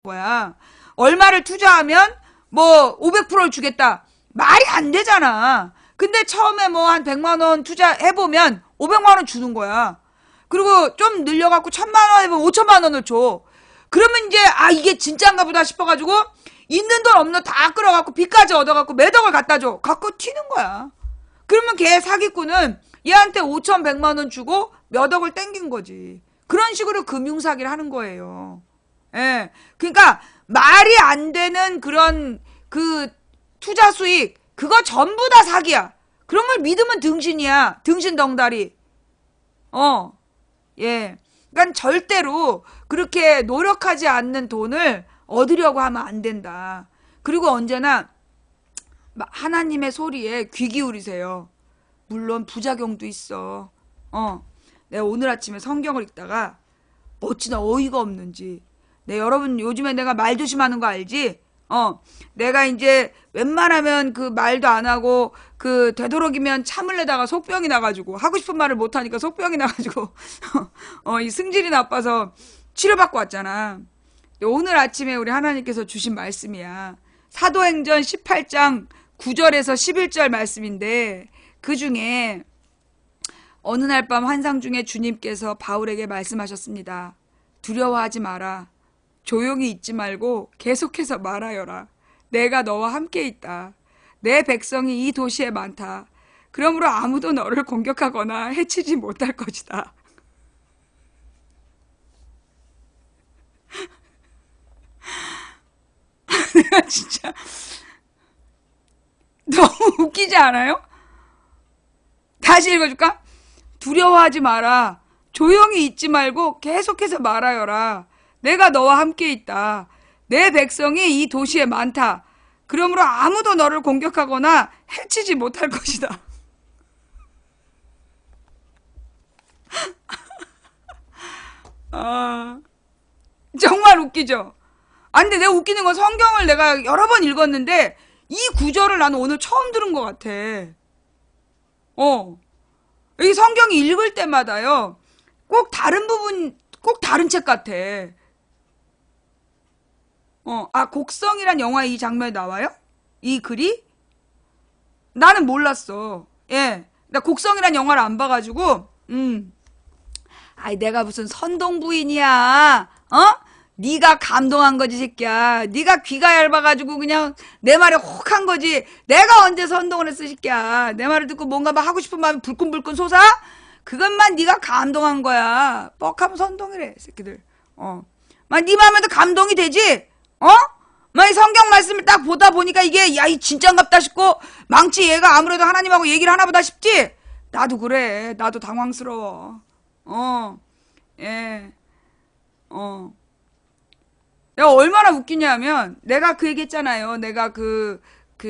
거야. 얼마를 투자하면 뭐 500%를 주겠다. 말이 안 되잖아. 근데 처음에 뭐 한 100만 원 투자해보면 500만 원 주는 거야. 그리고 좀 늘려갖고 1000만 원 해보면 5천만 원을 줘. 그러면 이제 이게 진짜인가 보다 싶어가지고 있는 돈 없는 돈 다 끌어갖고 빚까지 얻어갖고 몇 억을 갖다 줘. 갖고 튀는 거야. 그러면 걔 사기꾼은 얘한테 5천 100만 원 주고 몇 억을 땡긴 거지. 그런 식으로 금융사기를 하는 거예요. 예. 그러니까 말이 안 되는 그런 그 투자 수익 그거 전부 다 사기야. 그런 걸 믿으면 등신이야. 등신덩다리. 예. 그러니까 절대로 그렇게 노력하지 않는 돈을 얻으려고 하면 안 된다. 그리고 언제나 하나님의 소리에 귀 기울이세요. 물론 부작용도 있어. 내가 오늘 아침에 성경을 읽다가 어찌나 어이가 없는지. 여러분 요즘에 내가 말 조심하는 거 알지? 내가 이제 웬만하면 그 말도 안 하고 그 되도록이면 참을래다가 속병이 나가지고 하고 싶은 말을 못 하니까 속병이 나가지고 이 승질이 나빠서 치료받고 왔잖아. 오늘 아침에 우리 하나님께서 주신 말씀이야. 사도행전 18장 9절에서 11절 말씀인데 그 중에 어느 날 밤 환상 중에 주님께서 바울에게 말씀하셨습니다. 두려워하지 마라. 조용히 있지 말고 계속해서 말하여라. 내가 너와 함께 있다. 내 백성이 이 도시에 많다. 그러므로 아무도 너를 공격하거나 해치지 못할 것이다. 내가 진짜 너무 웃기지 않아요? 다시 읽어줄까? 두려워하지 마라. 조용히 있지 말고 계속해서 말하여라. 내가 너와 함께 있다. 내 백성이 이 도시에 많다. 그러므로 아무도 너를 공격하거나 해치지 못할 것이다. 정말 웃기죠? 근데 내가 웃기는 건 성경을 내가 여러 번 읽었는데 이 구절을 나는 오늘 처음 들은 것 같아. 이 성경이 읽을 때마다요. 꼭 다른 부분, 꼭 다른 책 같아. 곡성이란 영화에 이 장면이 나와요? 이 글이? 나는 몰랐어. 예. 나 곡성이란 영화를 안 봐가지고, 내가 무슨 선동부인이야. 네가 감동한 거지, 새끼야. 네가 귀가 얇아가지고 그냥 내 말에 혹한 거지. 내가 언제 선동을 했어, 새끼야. 내 말을 듣고 뭔가 막 하고 싶은 마음이 불끈불끈 솟아? 그것만 네가 감동한 거야. 뻑하면 선동이래, 새끼들. 막 네 마음에도 감동이 되지? 막 이 성경 말씀을 딱 보다 보니까 이게 야, 이 진짠갑다 싶고 망치 얘가 아무래도 하나님하고 얘기를 하나 보다 싶지? 나도 그래. 나도 당황스러워. 예. 내가 얼마나 웃기냐면 내가 그 얘기 했잖아요. 내가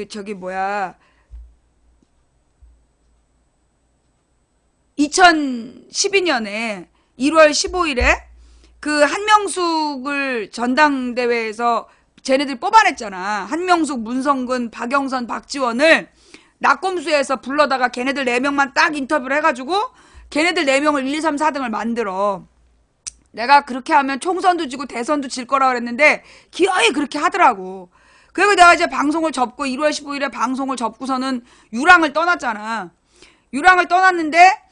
저기 뭐야 2012년에 1월 15일에 그 한명숙을 전당대회에서 쟤네들 뽑아냈잖아. 한명숙, 문성근, 박영선, 박지원을 낙검수에서 불러다가 걔네들 4명만 딱 인터뷰를 해가지고 걔네들 4명을 1, 2, 3, 4등을 만들어. 내가 그렇게 하면 총선도 지고 대선도 질 거라 그랬는데 기어이 그렇게 하더라고. 그리고 내가 이제 방송을 접고 1월 15일에 방송을 접고서는 유랑을 떠났잖아. 유랑을 떠났는데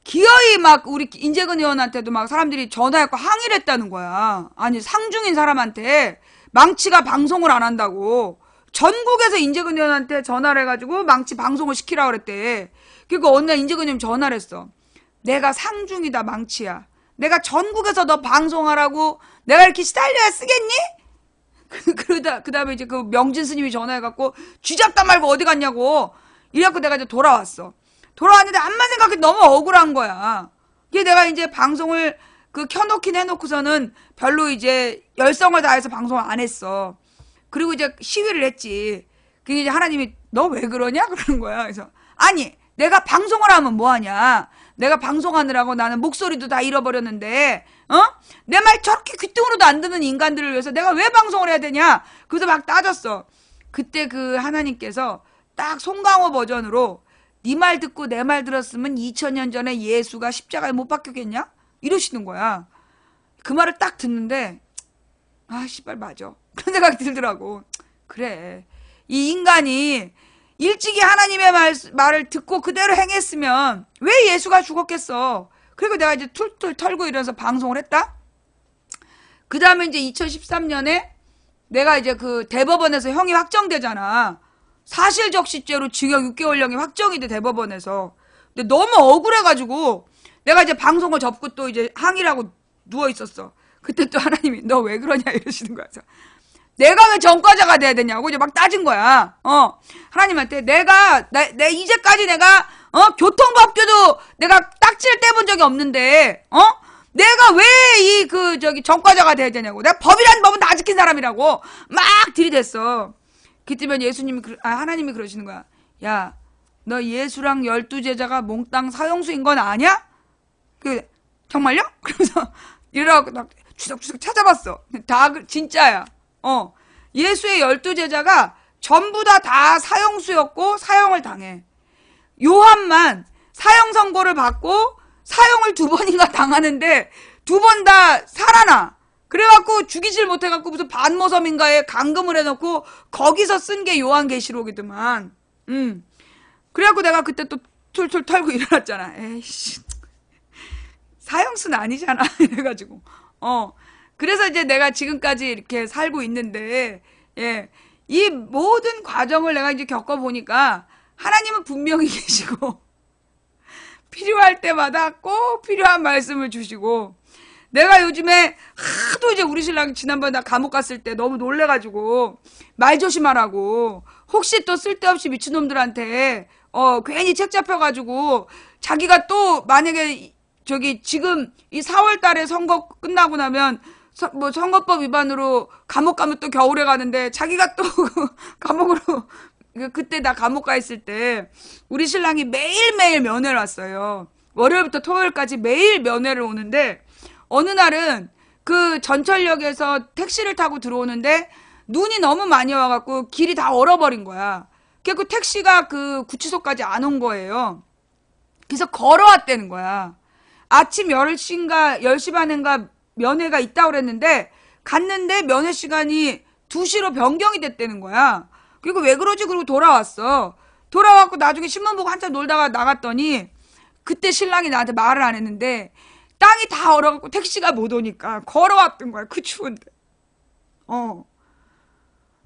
기어이 막 우리 인재근 의원한테도 막 사람들이 전화해서 항의를 했다는 거야. 아니 상중인 사람한테 망치가 방송을 안 한다고. 전국에서 인재근 의원한테 전화를 해가지고 망치 방송을 시키라고 그랬대. 그리고 어느 날 인재근 의원님 전화를 했어. 내가 상중이다 망치야. 내가 전국에서 너 방송하라고 내가 이렇게 시달려야 쓰겠니? 그 다음에 이제 그 명진 스님이 전화해갖고 쥐잡다 말고 어디 갔냐고. 이래갖고 내가 이제 돌아왔어. 돌아왔는데 암만 생각해도 너무 억울한 거야. 이게 내가 이제 방송을 켜놓긴 해놓고서는 별로 이제 열성을 다해서 방송을 안 했어. 그리고 이제 시위를 했지. 그게 이제 하나님이 너 왜 그러냐? 그러는 거야. 그래서 아니 내가 방송을 하면 뭐하냐. 내가 방송하느라고 나는 목소리도 다 잃어버렸는데 내 말 저렇게 귀등으로도 안 듣는 인간들을 위해서 내가 왜 방송을 해야 되냐. 그래서 막 따졌어. 그때 그 하나님께서 딱 송강호 버전으로 네 말 듣고 내 말 들었으면 2000년 전에 예수가 십자가에 못 박혔겠냐? 이러시는 거야. 그 말을 딱 듣는데 아, 씨발, 맞아. 그런 생각이 들더라고. 그래. 이 인간이 일찍이 하나님의 말을 듣고 그대로 행했으면 왜 예수가 죽었겠어? 그리고 내가 이제 툴툴 털고 이러면서 방송을 했다? 그 다음에 이제 2013년에 내가 이제 그 대법원에서 형이 확정되잖아. 사실적시죄로 징역 6개월형이 확정이 돼, 대법원에서. 근데 너무 억울해가지고 내가 이제 방송을 접고 또 이제 항의라고 누워있었어. 그때 또 하나님이 너 왜 그러냐 이러시는 거야. 그래서 내가 왜 전과자가 돼야 되냐고 이제 막 따진 거야. 하나님한테 내 이제까지 내가 교통법규도 내가 딱지를 떼본 적이 없는데 내가 왜 전과자가 돼야 되냐고. 내가 법이란 법은 다 지킨 사람이라고 막 들이댔어. 그때면 하나님이 그러시는 거야. 야, 너 예수랑 12제자가 몽땅 사형수인 건 아냐? 정말요? 그러면서 이러고 추석추석 찾아봤어. 진짜야. 예수의 12제자가 전부 다 사형수였고 사형을 당해. 요한만 사형 선고를 받고 사형을 2번인가 당하는데 2번 다 살아나. 그래갖고 죽이질 못해갖고 무슨 반모섬인가에 감금을 해놓고 거기서 쓴 게 요한계시록이더만. 그래갖고 내가 그때 또 툴툴 털고 일어났잖아. 에이씨. 사형수는 아니잖아. 이래가지고. 그래서 이제 내가 지금까지 이렇게 살고 있는데, 예. 이 모든 과정을 내가 이제 겪어보니까 하나님은 분명히 계시고, 필요할 때마다 꼭 필요한 말씀을 주시고, 내가 요즘에 하도 이제 우리 신랑이 지난번에 나 감옥 갔을 때 너무 놀래가지고, 말 조심하라고, 혹시 또 쓸데없이 미친놈들한테, 괜히 책 잡혀가지고, 자기가 또 만약에 지금 이 4월 달에 선거 끝나고 나면 선거법 위반으로 감옥 가면 또 겨울에 가는데 자기가 또 감옥으로 그때 나 감옥 가 있을 때 우리 신랑이 매일매일 면회를 왔어요. 월요일부터 토요일까지 매일 면회를 오는데 어느 날은 그 전철역에서 택시를 타고 들어오는데 눈이 너무 많이 와갖고 길이 다 얼어버린 거야. 그래서 택시가 그 구치소까지 안 온 거예요. 그래서 걸어왔다는 거야. 아침 10시인가 10시 반인가 면회가 있다고 그랬는데 갔는데 면회 시간이 2시로 변경이 됐다는 거야. 그리고 왜 그러지? 그러고 돌아왔어. 돌아왔고 나중에 신문 보고 한참 놀다가 나갔더니 그때 신랑이 나한테 말을 안 했는데 땅이 다 얼어갖고 택시가 못 오니까 걸어왔던 거야. 그 추운데.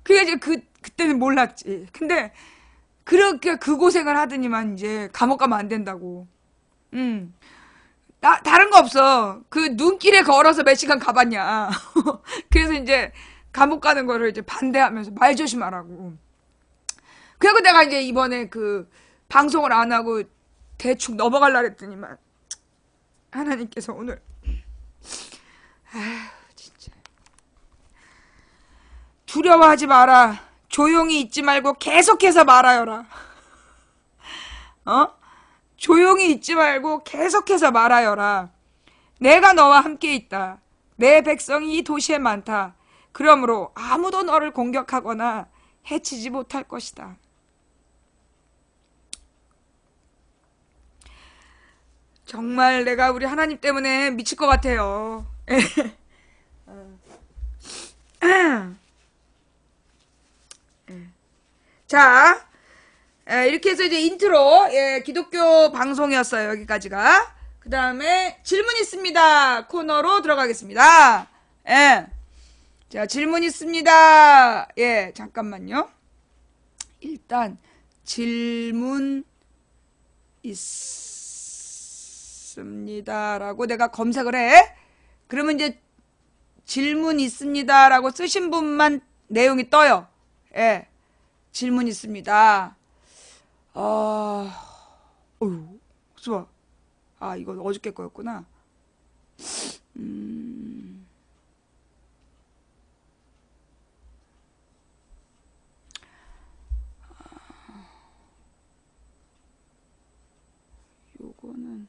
그게 이제 그때는 몰랐지. 근데 그렇게 그 고생을 하더니만 이제 감옥 가면 안 된다고. 다른 거 없어. 그 눈길에 걸어서 몇 시간 가봤냐. 그래서 이제 감옥 가는 거를 이제 반대하면서 말 조심하라고. 그리고 내가 이제 이번에 그 방송을 안 하고 대충 넘어갈라 그랬더니만 하나님께서 오늘 진짜 두려워하지 마라. 조용히 있지 말고 계속해서 말하여라. 조용히 있지 말고 계속해서 말하여라. 내가 너와 함께 있다. 내 백성이 이 도시에 많다. 그러므로 아무도 너를 공격하거나 해치지 못할 것이다. 정말 내가 우리 하나님 때문에 미칠 것 같아요. 자, 이렇게 해서 이제 인트로, 기독교 방송이었어요. 여기까지가. 그 다음에 질문 있습니다. 코너로 들어가겠습니다. 자, 질문 있습니다. 잠깐만요. 일단, 질문 있습니다라고 내가 검색을 해. 그러면 이제 질문 있습니다라고 쓰신 분만 내용이 떠요. 질문 있습니다. 어휴, 수아. 이거 어저께 거였구나. 요거는.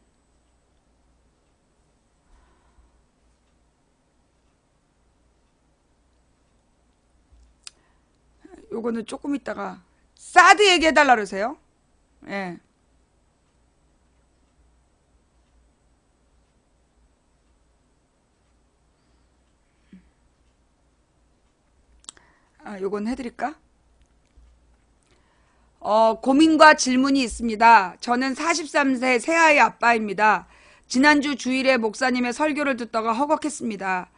요거는 조금 있다가 사드 얘기해달라 그러세요. 요건 해드릴까? 고민과 질문이 있습니다. 저는 43세 새아이 아빠입니다. 지난주 주일에 목사님의 설교를 듣다가 허걱했습니다.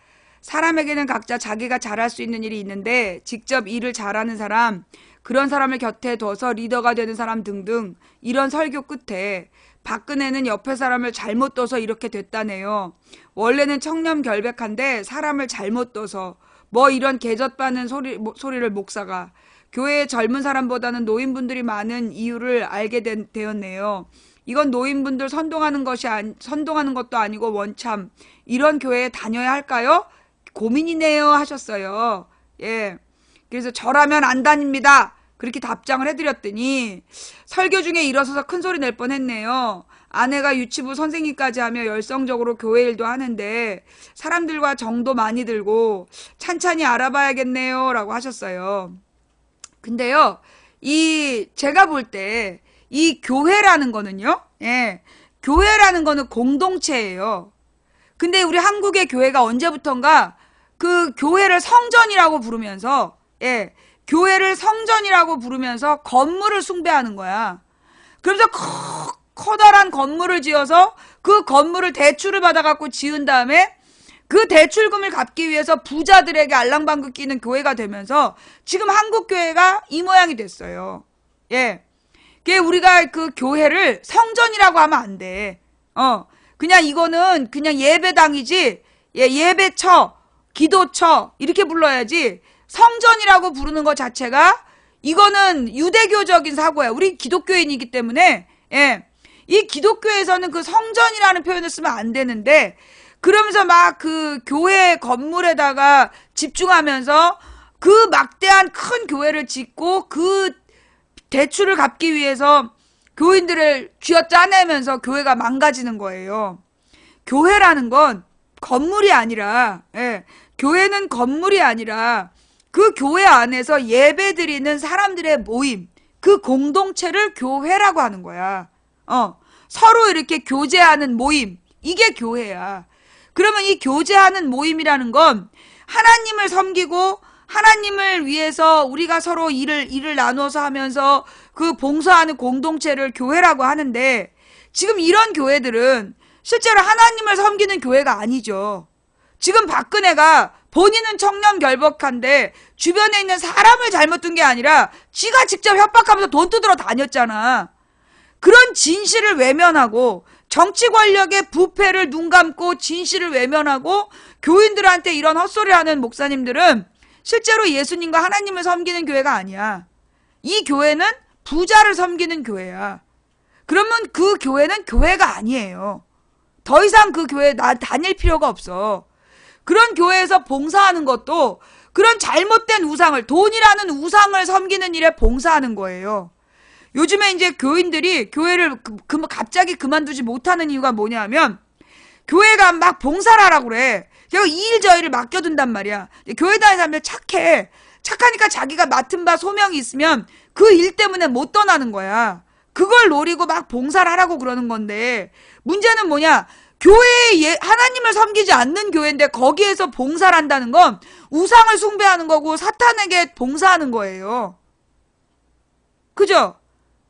사람에게는 각자 자기가 잘할 수 있는 일이 있는데 직접 일을 잘하는 사람, 그런 사람을 곁에 둬서 리더가 되는 사람 등등 이런 설교 끝에 박근혜는 옆에 사람을 잘못 둬서 이렇게 됐다네요. 원래는 청렴결백한데 사람을 잘못 둬서 뭐 이런 개젖받는 소리를 목사가 교회에 젊은 사람보다는 노인분들이 많은 이유를 알게 되었네요. 이건 노인분들 선동하는 것도 아니고 원참 이런 교회에 다녀야 할까요? 고민이네요 하셨어요. 예. 그래서 저라면 안 다닙니다. 그렇게 답장을 해드렸더니 설교 중에 일어서서 큰 소리 낼 뻔했네요. 아내가 유치부 선생님까지 하며 열성적으로 교회 일도 하는데 사람들과 정도 많이 들고 찬찬히 알아봐야겠네요 라고 하셨어요. 근데요, 제가 볼 때 이 교회라는 거는요, 예, 교회라는 거는 공동체예요. 근데 우리 한국의 교회가 언제부턴가 그 교회를 성전이라고 부르면서, 예, 교회를 성전이라고 부르면서 건물을 숭배하는 거야. 그래서 커다란 건물을 지어서 그 건물을 대출을 받아갖고 지은 다음에 그 대출금을 갚기 위해서 부자들에게 알랑방귀 끼는 교회가 되면서 지금 한국 교회가 이 모양이 됐어요. 예. 우리가 그 교회를 성전이라고 하면 안 돼. 그냥 이거는 그냥 예배당이지, 예, 예배처, 기도처, 이렇게 불러야지, 성전이라고 부르는 것 자체가, 이거는 유대교적인 사고야. 우리 기독교인이기 때문에, 예. 이 기독교에서는 그 성전이라는 표현을 쓰면 안 되는데, 그러면서 막 그 교회 건물에다가 집중하면서 그 막대한 큰 교회를 짓고 그 대출을 갚기 위해서 교인들을 쥐어짜내면서 교회가 망가지는 거예요. 교회라는 건 건물이 아니라, 예, 교회는 건물이 아니라 그 교회 안에서 예배드리는 사람들의 모임, 그 공동체를 교회라고 하는 거야. 서로 이렇게 교제하는 모임, 이게 교회야. 그러면 이 교제하는 모임이라는 건 하나님을 섬기고 하나님을 위해서 우리가 서로 일을 나눠서 하면서 그 봉사하는 공동체를 교회라고 하는데, 지금 이런 교회들은 실제로 하나님을 섬기는 교회가 아니죠. 지금 박근혜가 본인은 청렴결백한데 주변에 있는 사람을 잘못 둔 게 아니라 지가 직접 협박하면서 돈 뜯으러 다녔잖아. 그런 진실을 외면하고 정치 권력의 부패를 눈 감고 진실을 외면하고 교인들한테 이런 헛소리를 하는 목사님들은 실제로 예수님과 하나님을 섬기는 교회가 아니야. 이 교회는 부자를 섬기는 교회야. 그러면 그 교회는 교회가 아니에요. 더 이상 그 교회에 다닐 필요가 없어. 그런 교회에서 봉사하는 것도 그런 잘못된 우상을, 돈이라는 우상을 섬기는 일에 봉사하는 거예요. 요즘에 이제 교인들이 교회를 갑자기 그만두지 못하는 이유가 뭐냐면, 교회가 막 봉사를 하라고 그래. 제가 이 일 저 일을 맡겨둔단 말이야. 교회 다니는 사람들 착해. 착하니까 자기가 맡은 바 소명이 있으면 그 일 때문에 못 떠나는 거야. 그걸 노리고 막 봉사를 하라고 그러는 건데, 문제는 뭐냐? 교회에 하나님을 섬기지 않는 교회인데 거기에서 봉사를 한다는 건 우상을 숭배하는 거고 사탄에게 봉사하는 거예요. 그죠?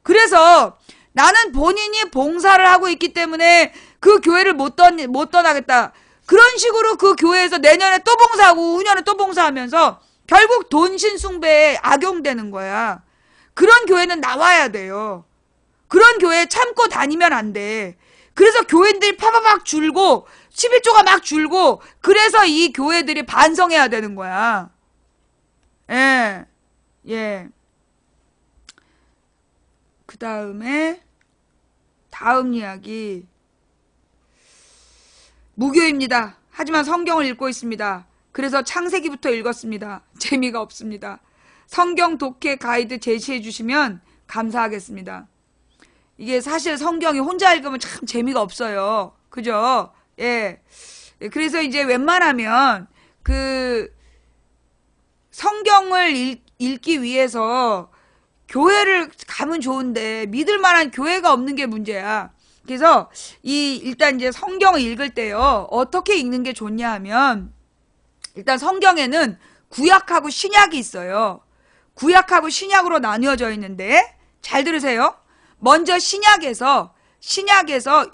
그래서 나는 본인이 봉사를 하고 있기 때문에 그 교회를 못 떠나겠다. 그런 식으로 그 교회에서 내년에 또 봉사하고 후년에 또 봉사하면서 결국 돈신 숭배에 악용되는 거야. 그런 교회는 나와야 돼요. 그런 교회 참고 다니면 안 돼. 그래서 교인들이 파바박 줄고 11조가 막 줄고, 그래서 이 교회들이 반성해야 되는 거야. 예. 예. 그 다음에 다음 이야기, 무교입니다. 하지만 성경을 읽고 있습니다. 그래서 창세기부터 읽었습니다. 재미가 없습니다. 성경 독해 가이드 제시해 주시면 감사하겠습니다. 이게 사실 성경이 혼자 읽으면 참 재미가 없어요. 그죠? 예. 그래서 이제 웬만하면 그 성경을 읽기 위해서 교회를 가면 좋은데 믿을 만한 교회가 없는 게 문제야. 그래서 일단 이제 성경을 읽을 때요, 어떻게 읽는 게 좋냐 하면, 일단 성경에는 구약하고 신약이 있어요. 구약하고 신약으로 나뉘어져 있는데 잘 들으세요. 먼저 신약에서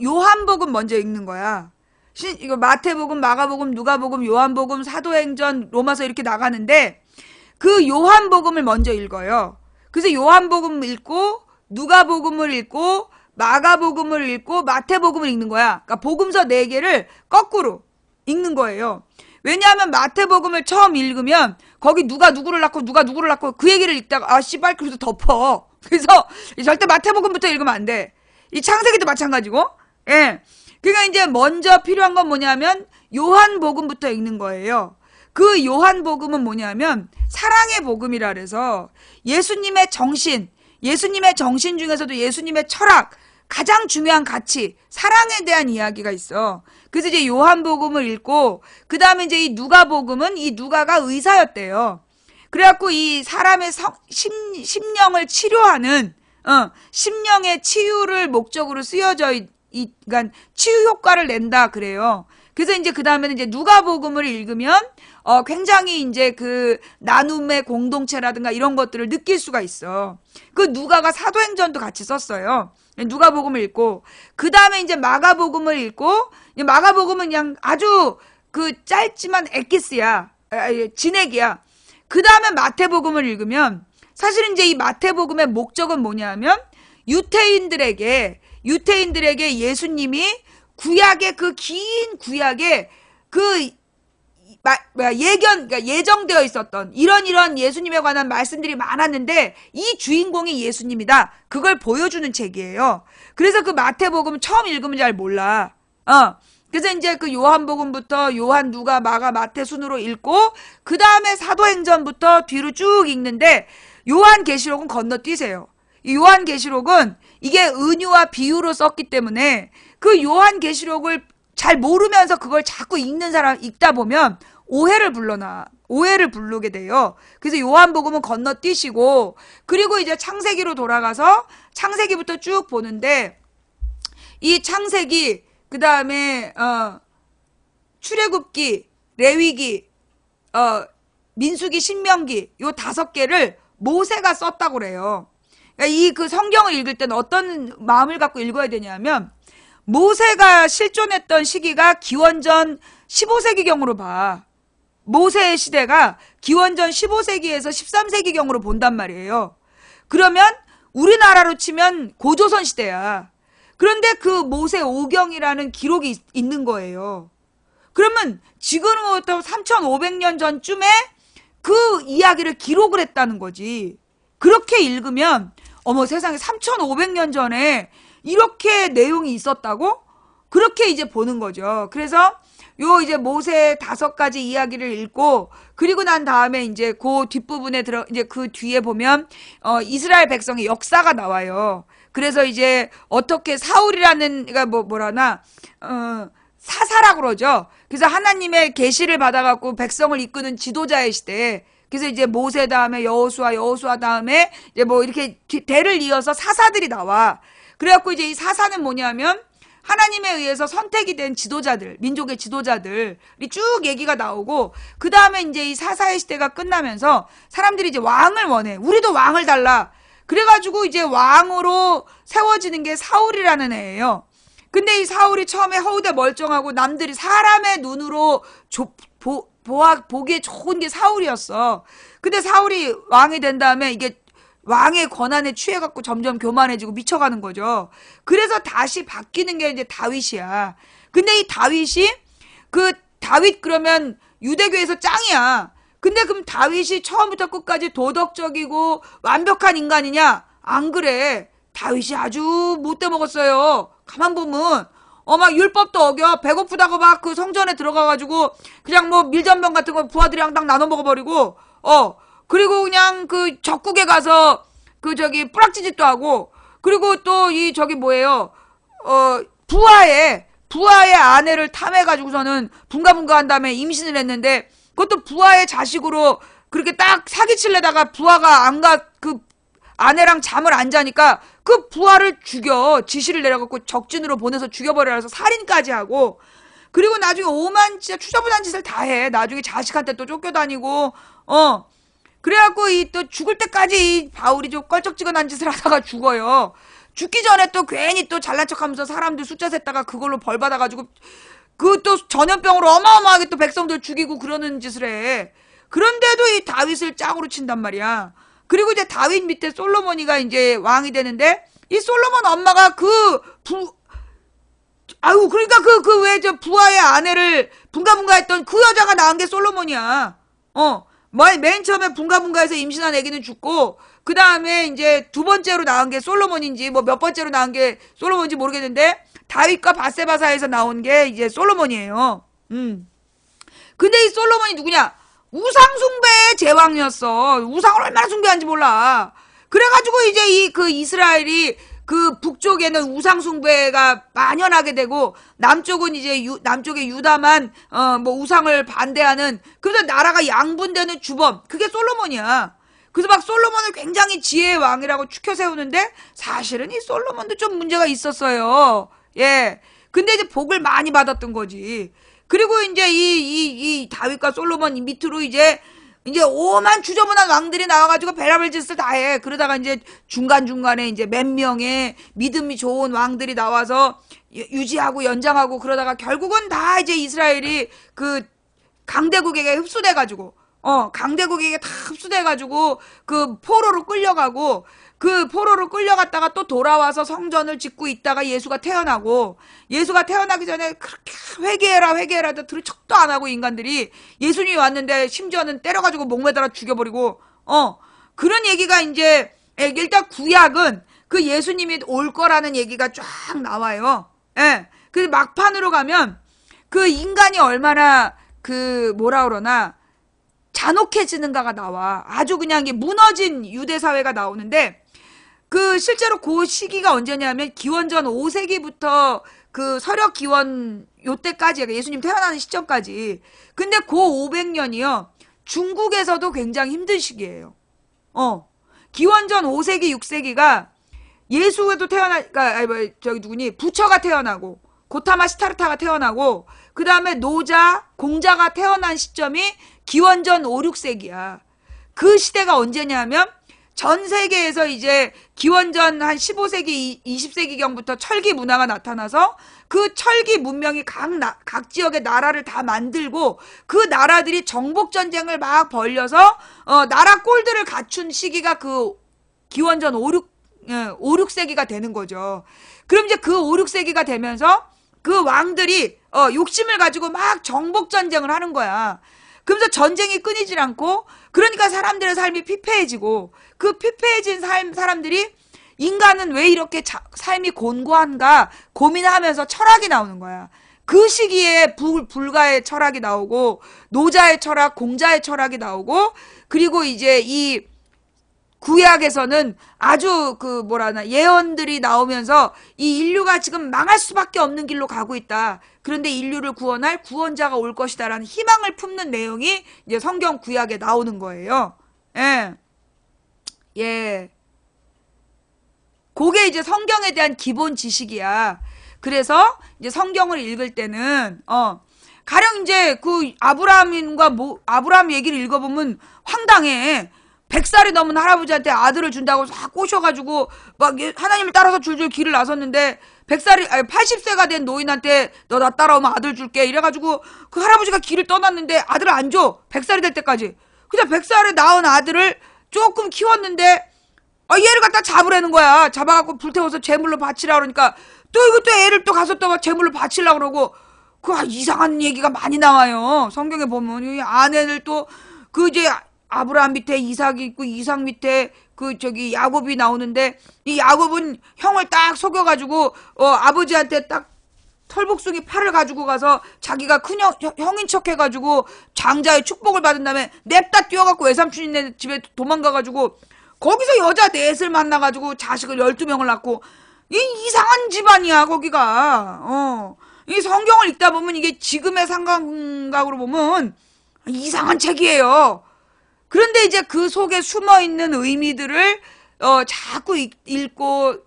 요한복음 먼저 읽는 거야. 이거 마태복음, 마가복음, 누가복음, 요한복음, 사도행전, 로마서 이렇게 나가는데 그 요한복음을 먼저 읽어요. 그래서 요한복음 읽고 누가복음을 읽고 마가복음을 읽고 마태복음을 읽는 거야. 그러니까 복음서 4개를 거꾸로 읽는 거예요. 왜냐하면 마태복음을 처음 읽으면 거기 누가 누구를 낳고 그 얘기를 읽다가 씨발 그래서 덮어. 그래서 절대 마태복음부터 읽으면 안 돼. 이 창세기도 마찬가지고. 예. 그러니까 이제 먼저 필요한 건 뭐냐면 요한복음부터 읽는 거예요. 그 요한복음은 뭐냐면 사랑의 복음이라 그래서 예수님의 정신 중에서도 예수님의 철학, 가장 중요한 가치, 사랑에 대한 이야기가 있어. 그래서 이제 요한복음을 읽고, 그 다음에 이제 이 누가복음은 이 누가가 의사였대요. 그래갖고 이 사람의 심령을 치료하는, 심령의 치유를 목적으로 쓰여져 그러니까 치유 효과를 낸다 그래요. 그래서 이제 그 다음에는 이제 누가복음을 읽으면 굉장히 이제 그 나눔의 공동체라든가 이런 것들을 느낄 수가 있어. 그 누가가 사도행전도 같이 썼어요. 누가복음을 읽고 그 다음에 이제 마가복음을 읽고 마가복음은 그냥 아주 그 짧지만 엑기스야, 진액이야. 그 다음에 마태복음을 읽으면 사실은 이제 이 마태복음의 목적은 뭐냐면 유태인들에게 예수님이 구약의 그 긴 구약에 그 그러니까 예정되어 있었던 이런 예수님에 관한 말씀들이 많았는데 이 주인공이 예수님이다. 그걸 보여주는 책이에요. 그래서 그 마태복음 처음 읽으면 잘 몰라. 그래서 이제 그 요한복음부터 요한, 누가, 마가, 마태 순으로 읽고 그 다음에 사도행전부터 뒤로 쭉 읽는데 요한계시록은 건너뛰세요. 이 요한계시록은 이게 은유와 비유로 썼기 때문에 그 요한계시록을 잘 모르면서 그걸 자꾸 읽다 보면 오해를 부르게 돼요. 그래서 요한복음은 건너뛰시고 그리고 이제 창세기로 돌아가서 창세기부터 쭉 보는데 이 창세기 그 다음에 출애굽기, 레위기, 민수기, 신명기 요 5개를 모세가 썼다고 그래요. 그러니까 이 그 성경을 읽을 때는 어떤 마음을 갖고 읽어야 되냐면 모세가 실존했던 시기가 기원전 15세기경으로 봐. 모세의 시대가 기원전 15세기에서 13세기경으로 본단 말이에요. 그러면 우리나라로 치면 고조선 시대야. 그런데 그 모세 오경이라는 기록이 있는 거예요. 그러면 지금부터 3500년 전쯤에 그 이야기를 기록을 했다는 거지. 그렇게 읽으면 어머 세상에 3500년 전에 이렇게 내용이 있었다고? 그렇게 이제 보는 거죠. 그래서 요 이제 모세 5가지 이야기를 읽고 그리고 난 다음에 이제 그 뒷부분에 이제 그 뒤에 보면 이스라엘 백성의 역사가 나와요. 그래서 이제 어떻게 사울이라는 그러니까 사사라고 그러죠. 그래서 하나님의 계시를 받아갖고 백성을 이끄는 지도자의 시대. 그래서 이제 모세 다음에 여호수아 다음에 이제 뭐 이렇게 대를 이어서 사사들이 나와. 그래갖고 이제 이 사사는 뭐냐면 하나님에 의해서 선택이 된 지도자들, 민족의 지도자들이 쭉 얘기가 나오고 그 다음에 이제 이 사사의 시대가 끝나면서 사람들이 이제 왕을 원해. 우리도 왕을 달라. 그래가지고 이제 왕으로 세워지는 게 사울이라는 애예요. 근데 이 사울이 처음에 허우대 멀쩡하고 남들이 사람의 눈으로 보기에 좋은 게 사울이었어. 근데 사울이 왕이 된 다음에 이게 왕의 권한에 취해갖고 점점 교만해지고 미쳐가는 거죠. 그래서 다시 바뀌는 게 이제 다윗이야. 근데 이 다윗이 다윗 그러면 유대교에서 짱이야. 근데 그럼 다윗이 처음부터 끝까지 도덕적이고 완벽한 인간이냐? 안 그래. 다윗이 아주 못돼 먹었어요. 가만 보면 막 율법도 어겨. 배고프다고 막 그 성전에 들어가가지고 그냥 뭐 밀전병 같은 거 부하들이랑 딱 나눠 먹어버리고 그리고 그냥 그 적국에 가서 뿌락지짓도 하고 그리고 또 부하의 아내를 탐해가지고서는 분가분가 한 다음에 임신을 했는데 그것도 부하의 자식으로 그렇게 딱 사기치려다가 부하가 그 아내랑 잠을 안 자니까 그 부하를 지시를 내려갖고 적진으로 보내서 죽여버려라 해서 살인까지 하고 그리고 나중에 오만 진짜 추저분한 짓을 다 해. 나중에 자식한테 또 쫓겨다니고 그래갖고 이 또 죽을 때까지 이 바울이 좀 껄쩍지근한 짓을 하다가 죽어요. 죽기 전에 또 괜히 또 잘난 척하면서 사람들 숫자 셌다가 그걸로 벌 받아가지고 그 또 전염병으로 어마어마하게 또 백성들 죽이고 그러는 짓을 해. 그런데도 이 다윗을 짝으로 친단 말이야. 그리고 이제 다윗 밑에 솔로몬이가 이제 왕이 되는데 이 솔로몬 엄마가 그러니까 왜 저 부하의 아내를 분가분가 했던 그 여자가 낳은 게 솔로몬이야. 맨 처음에 분가분가해서 임신한 애기는 죽고, 그 다음에 이제 두 번째로 낳은 게 솔로몬인지, 뭐 몇 번째로 낳은 게 솔로몬인지 모르겠는데, 다윗과 바세바 사이에서 나온 게 이제 솔로몬이에요. 근데 이 솔로몬이 누구냐? 우상숭배의 제왕이었어. 우상을 얼마나 숭배한지 몰라. 그래가지고 이제 그 이스라엘이 그 북쪽에는 우상숭배가 만연하게 되고 남쪽은 이제 남쪽의 유다만 뭐 우상을 반대하는, 그래서 나라가 양분되는 주범, 그게 솔로몬이야. 그래서 막 솔로몬을 굉장히 지혜의 왕이라고 추켜 세우는데 사실은 이 솔로몬도 좀 문제가 있었어요. 예. 근데 이제 복을 많이 받았던 거지. 그리고 이제 이 다윗과 솔로몬 밑으로 이제 오만 주저분한 왕들이 나와가지고 별의별 짓을 다 해. 그러다가 이제 중간중간에 이제 몇 명의 믿음이 좋은 왕들이 나와서 유지하고 연장하고 그러다가 결국은 다 이제 이스라엘이 그 강대국에게 흡수돼가지고, 강대국에게 다 흡수돼가지고 그 포로로 끌려가고, 그 포로로 끌려갔다가 또 돌아와서 성전을 짓고 있다가 예수가 태어나고, 예수가 태어나기 전에 그렇게 회개해라 해도 들을 척도 안 하고 인간들이 예수님이 왔는데 심지어는 때려가지고 목매달아 죽여버리고, 그런 얘기가 이제 일단 구약은 그 예수님이 올 거라는 얘기가 쫙 나와요. 예. 그 막판으로 가면 그 인간이 얼마나 그 뭐라 그러나 잔혹해지는가가 나와. 아주 그냥 이게 무너진 유대 사회가 나오는데, 그 실제로 그 시기가 언제냐면 기원전 5세기부터 그 서력 기원 요때까지, 예수님 태어나는 시점까지. 근데 그 500년이요 중국에서도 굉장히 힘든 시기예요. 기원전 5세기 6세기가 예수에도 저기 누구니 부처가 태어나고 고타마 시타르타가 태어나고 그 다음에 노자 공자가 태어난 시점이 기원전 5, 6세기야. 그 시대가 언제냐면 전 세계에서 이제 기원전 한 15세기, 20세기경부터 철기 문화가 나타나서 그 철기 문명이 각 지역의 나라를 다 만들고 그 나라들이 정복전쟁을 막 벌려서 나라 꼴들을 갖춘 시기가 그 기원전 5, 6세기가 되는 거죠. 그럼 이제 그 5, 6세기가 되면서 그 왕들이 욕심을 가지고 막 정복전쟁을 하는 거야. 그러면서 전쟁이 끊이질 않고, 그러니까 사람들의 삶이 피폐해지고, 그 피폐해진 사람들이 인간은 왜 이렇게 삶이 곤고한가 고민하면서 철학이 나오는 거야. 그 시기에 불가의 철학이 나오고, 노자의 철학, 공자의 철학이 나오고, 그리고 이제 이 구약에서는 아주 예언들이 나오면서 이 인류가 지금 망할 수밖에 없는 길로 가고 있다. 그런데 인류를 구원할 구원자가 올 것이다라는 희망을 품는 내용이 이제 성경 구약에 나오는 거예요. 예. 예. 그게 이제 성경에 대한 기본 지식이야. 그래서 이제 성경을 읽을 때는, 가령 이제 아브라함 얘기를 읽어보면 황당해. 100살이 넘은 할아버지한테 아들을 준다고 싹 꼬셔가지고 막 하나님을 따라서 줄줄 길을 나섰는데 80세가 된 노인한테 너 나 따라오면 아들 줄게 이래가지고 그 할아버지가 길을 떠났는데 아들을 안 줘. 100살이 될 때까지. 그냥 100살에 낳은 아들을 조금 키웠는데 얘를 갖다 잡으라는 거야. 잡아갖고 불태워서 제물로 바치라 그러니까 또 이것도 애를 또 가서 또 제물로 바치려고 그러고, 이상한 얘기가 많이 나와요. 성경에 보면 이 아내를 또 이제 아브라함 밑에 이삭이 있고 이삭 밑에 야곱이 나오는데, 이 야곱은 형을 딱 속여가지고 아버지한테 딱 털복숭이 팔을 가지고 가서 자기가 큰 형인 척 해가지고 장자의 축복을 받은 다음에 냅다 뛰어갖고 외삼촌네 집에 도망가가지고 거기서 여자 넷을 만나가지고 자식을 12명을 낳고, 이상한 집안이야 거기가. 이 성경을 읽다 보면 이게 지금의 상각으로 보면 이상한 책이에요. 그런데 이제 그 속에 숨어있는 의미들을 자꾸 읽고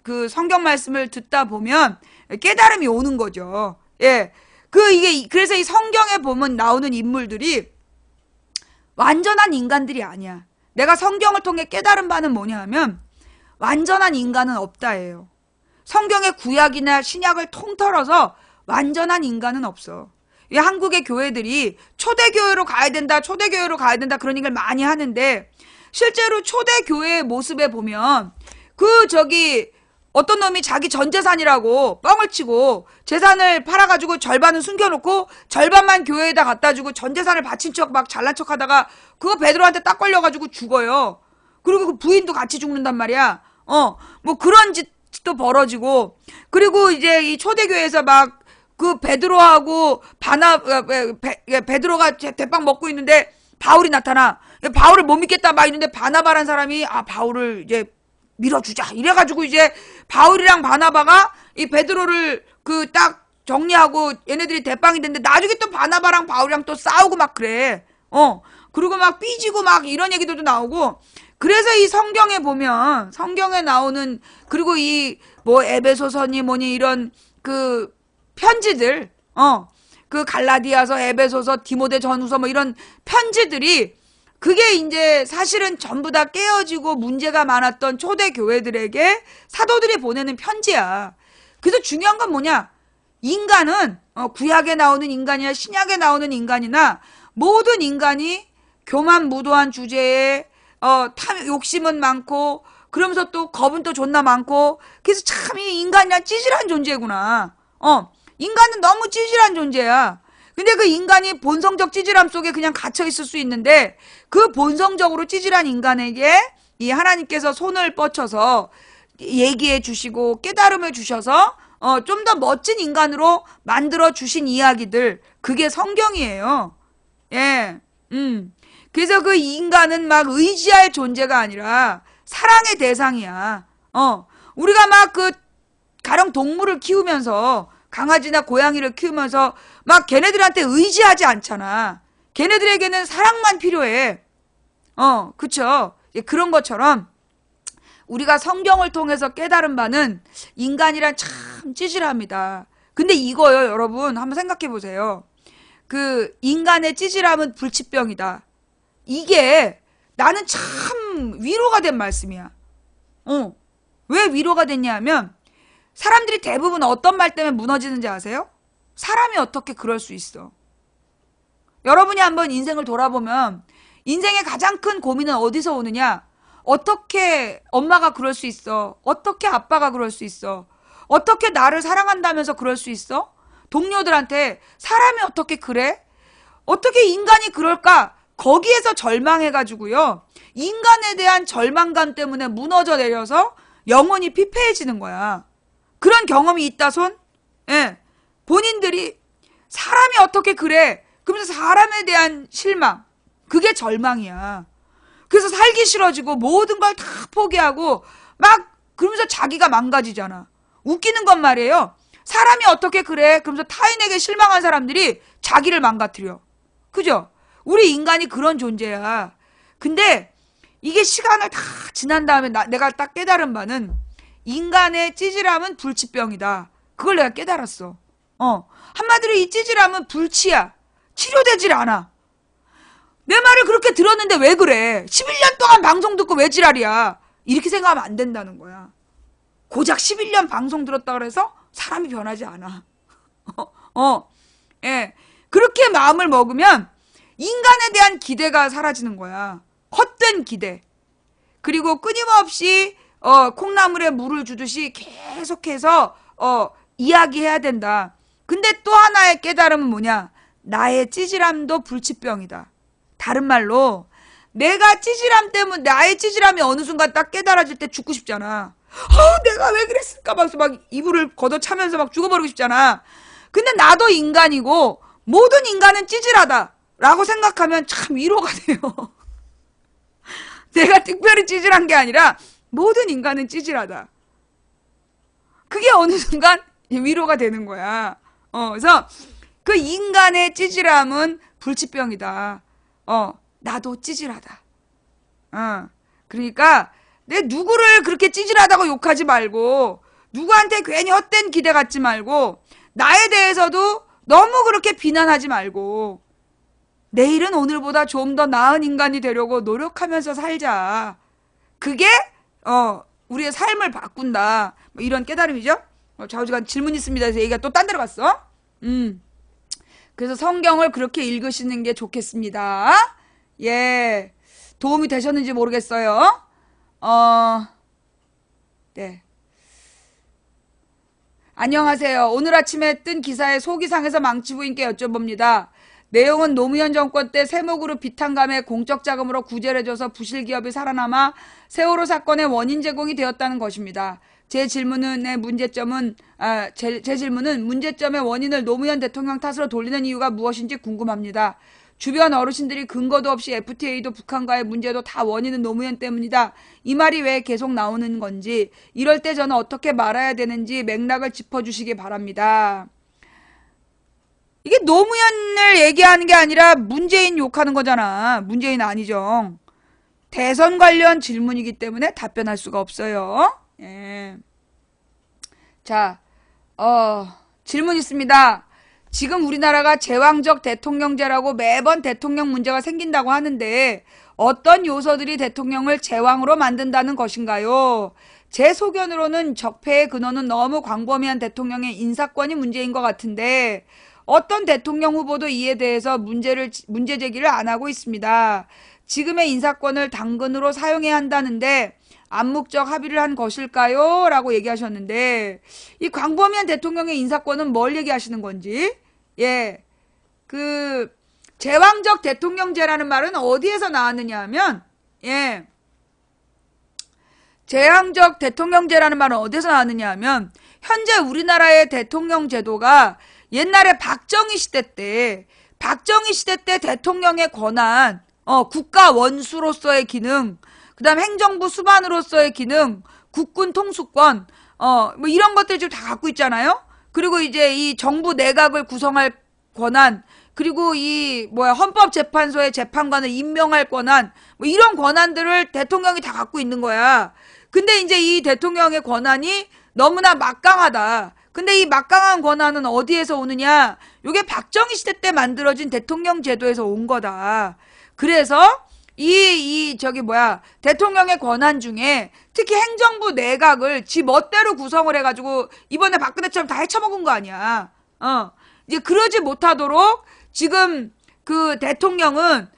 그 성경 말씀을 듣다 보면 깨달음이 오는 거죠. 예. 그래서 이 성경에 보면 나오는 인물들이 완전한 인간들이 아니야. 내가 성경을 통해 깨달은 바는 뭐냐 하면 완전한 인간은 없다예요. 성경의 구약이나 신약을 통틀어서 완전한 인간은 없어. 이 한국의 교회들이 초대교회로 가야 된다, 초대교회로 가야 된다 그런 얘기를 많이 하는데 실제로 초대교회의 모습에 보면 어떤 놈이 자기 전 재산이라고 뻥을 치고 재산을 팔아가지고 절반은 숨겨놓고 절반만 교회에다 갖다 주고 전 재산을 바친 척 막 잘난 척 하다가 그거 베드로한테 딱 걸려가지고 죽어요. 그리고 그 부인도 같이 죽는단 말이야. 뭐 그런 짓도 벌어지고 그리고 이제 이 초대교회에서 막 그 베드로하고 베드로가 대빵 먹고 있는데 바울이 나타나. 바울을 못 믿겠다 막 있는데 바나바란 사람이 바울을 이제 밀어주자 이래가지고 이제 바울이랑 바나바가 이 베드로를 그 딱 정리하고 얘네들이 대빵이 됐는데 나중에 또 바나바랑 바울이랑 또 싸우고 막 그래. 그리고 막 삐지고 막 이런 얘기들도 나오고 그래서 이 성경에 보면 성경에 나오는 그리고 이 뭐 에베소서니 뭐니 이런 그 편지들 그 갈라디아서 에베소서 디모데전후서 뭐 이런 편지들이 그게 이제 사실은 전부 다 깨어지고 문제가 많았던 초대 교회들에게 사도들이 보내는 편지야. 그래서 중요한 건 뭐냐? 인간은 구약에 나오는 인간이나 신약에 나오는 인간이나 모든 인간이 교만무도한 주제에 욕심은 많고 그러면서 또 겁은 또 존나 많고 그래서 참 이 인간이란 찌질한 존재구나. 인간은 너무 찌질한 존재야. 근데 그 인간이 본성적 찌질함 속에 그냥 갇혀 있을 수 있는데 그 본성적으로 찌질한 인간에게 이 하나님께서 손을 뻗쳐서 얘기해 주시고 깨달음을 주셔서 좀 더 멋진 인간으로 만들어 주신 이야기들 그게 성경이에요. 예. 그래서 그 인간은 막 의지할 존재가 아니라 사랑의 대상이야. 우리가 막 그 가령 동물을 키우면서 강아지나 고양이를 키우면서 막 걔네들한테 의지하지 않잖아. 걔네들에게는 사랑만 필요해. 그쵸? 그런 것처럼 우리가 성경을 통해서 깨달은 바는 인간이란 참 찌질합니다. 근데 이거요, 여러분 한번 생각해 보세요. 그 인간의 찌질함은 불치병이다. 이게 나는 참 위로가 된 말씀이야. 왜 위로가 됐냐 하면 사람들이 대부분 어떤 말 때문에 무너지는지 아세요? 사람이 어떻게 그럴 수 있어? 여러분이 한번 인생을 돌아보면 인생의 가장 큰 고민은 어디서 오느냐? 어떻게 엄마가 그럴 수 있어? 어떻게 아빠가 그럴 수 있어? 어떻게 나를 사랑한다면서 그럴 수 있어? 동료들한테 사람이 어떻게 그래? 어떻게 인간이 그럴까? 거기에서 절망해가지고요. 인간에 대한 절망감 때문에 무너져 내려서 영혼이 피폐해지는 거야. 그런 경험이 있다 손? 예. 본인들이 사람이 어떻게 그래? 그러면서 사람에 대한 실망. 그게 절망이야. 그래서 살기 싫어지고 모든 걸 다 포기하고 막 그러면서 자기가 망가지잖아. 웃기는 건 말이에요. 사람이 어떻게 그래? 그러면서 타인에게 실망한 사람들이 자기를 망가뜨려. 그죠? 우리 인간이 그런 존재야. 근데 이게 시간을 다 지난 다음에 내가 딱 깨달은 바는 인간의 찌질함은 불치병이다. 그걸 내가 깨달았어. 한마디로 이 찌질함은 불치야. 치료되질 않아. 내 말을 그렇게 들었는데 왜 그래? 11년 동안 방송 듣고 왜 지랄이야? 이렇게 생각하면 안 된다는 거야. 고작 11년 방송 들었다 그래서 사람이 변하지 않아. 예. 그렇게 마음을 먹으면 인간에 대한 기대가 사라지는 거야. 헛된 기대. 그리고 끊임없이 콩나물에 물을 주듯이 계속해서 이야기해야 된다. 근데 또 하나의 깨달음은 뭐냐? 나의 찌질함도 불치병이다. 다른 말로 내가 찌질함 때문에 나의 찌질함이 어느 순간 딱 깨달아질 때 죽고 싶잖아. 내가 왜 그랬을까 막 이불을 걷어차면서 막 죽어버리고 싶잖아. 근데 나도 인간이고 모든 인간은 찌질하다 라고 생각하면 참 위로가 돼요. 내가 특별히 찌질한 게 아니라 모든 인간은 찌질하다. 그게 어느 순간 위로가 되는 거야. 그래서 그 인간의 찌질함은 불치병이다. 나도 찌질하다. 그러니까 내 누구를 그렇게 찌질하다고 욕하지 말고 누구한테 괜히 헛된 기대 갖지 말고 나에 대해서도 너무 그렇게 비난하지 말고 내일은 오늘보다 좀 더 나은 인간이 되려고 노력하면서 살자. 그게 우리의 삶을 바꾼다. 뭐 이런 깨달음이죠. 좌우지간 질문 있습니다. 그래서 얘기가 또 딴 데로 갔어. 그래서 성경을 그렇게 읽으시는 게 좋겠습니다. 예. 도움이 되셨는지 모르겠어요. 네. 안녕하세요. 오늘 아침에 뜬 기사의 소기상에서 망치부인께 여쭤봅니다. 내용은 노무현 정권 때 세무그룹 비탄감에 공적 자금으로 구제를 해줘서 부실기업이 살아남아 세월호 사건의 원인 제공이 되었다는 것입니다. 제 질문의 문제점의 원인을 노무현 대통령 탓으로 돌리는 이유가 무엇인지 궁금합니다. 주변 어르신들이 근거도 없이 FTA도 북한과의 문제도 다 원인은 노무현 때문이다. 이 말이 왜 계속 나오는 건지, 이럴 때 저는 어떻게 말해야 되는지 맥락을 짚어주시기 바랍니다. 이게 노무현을 얘기하는 게 아니라 문재인 욕하는 거잖아. 문재인 아니죠. 대선 관련 질문이기 때문에 답변할 수가 없어요. 예. 자, 질문 있습니다. 지금 우리나라가 제왕적 대통령제라고 매번 대통령 문제가 생긴다고 하는데 어떤 요소들이 대통령을 제왕으로 만든다는 것인가요? 제 소견으로는 적폐의 근원은 너무 광범위한 대통령의 인사권이 문제인 것 같은데 어떤 대통령 후보도 이에 대해서 문제 제기를 안 하고 있습니다. 지금의 인사권을 당근으로 사용해야 한다는데 암묵적 합의를 한 것일까요? 라고 얘기하셨는데 이 광범위한 대통령의 인사권은 뭘 얘기하시는 건지, 예, 제왕적 대통령제라는 말은 어디에서 나왔느냐 하면, 예, 제왕적 대통령제라는 말은 어디서 나왔느냐 하면 현재 우리나라의 대통령 제도가 옛날에 박정희 시대 때 대통령의 권한, 국가 원수로서의 기능, 그 다음 행정부 수반으로서의 기능, 국군 통수권, 뭐 이런 것들 지금 다 갖고 있잖아요? 그리고 이제 이 정부 내각을 구성할 권한, 그리고 헌법재판소의 재판관을 임명할 권한, 뭐 이런 권한들을 대통령이 다 갖고 있는 거야. 근데 이제 이 대통령의 권한이 너무나 막강하다. 근데 이 막강한 권한은 어디에서 오느냐? 이게 박정희 시대 때 만들어진 대통령 제도에서 온 거다. 그래서 대통령의 권한 중에 특히 행정부 내각을 지 멋대로 구성을 해가지고 이번에 박근혜처럼 다 헤쳐먹은 거 아니야. 이제 그러지 못하도록 지금 그 대통령은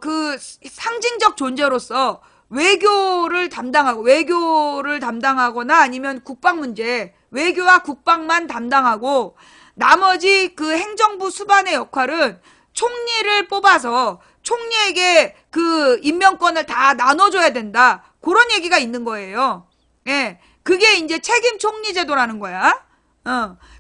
그 상징적 존재로서 외교를 담당하거나 아니면 국방 문제, 외교와 국방만 담당하고 나머지 그 행정부 수반의 역할은 총리를 뽑아서 총리에게 그 임명권을 다 나눠줘야 된다. 그런 얘기가 있는 거예요. 예. 그게 이제 책임 총리 제도라는 거야.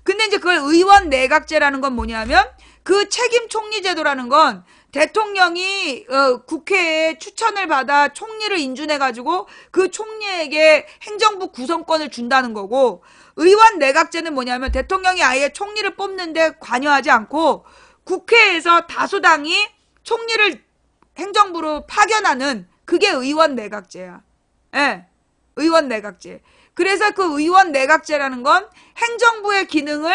근데 이제 그걸 의원 내각제라는 건 뭐냐면 그 책임 총리 제도라는 건 대통령이 국회에 추천을 받아 총리를 인준해가지고 그 총리에게 행정부 구성권을 준다는 거고, 의원 내각제는 뭐냐면 대통령이 아예 총리를 뽑는데 관여하지 않고 국회에서 다수당이 총리를 행정부로 파견하는, 그게 의원 내각제야. 예, 의원 내각제. 그래서 그 의원 내각제라는 건 행정부의 기능을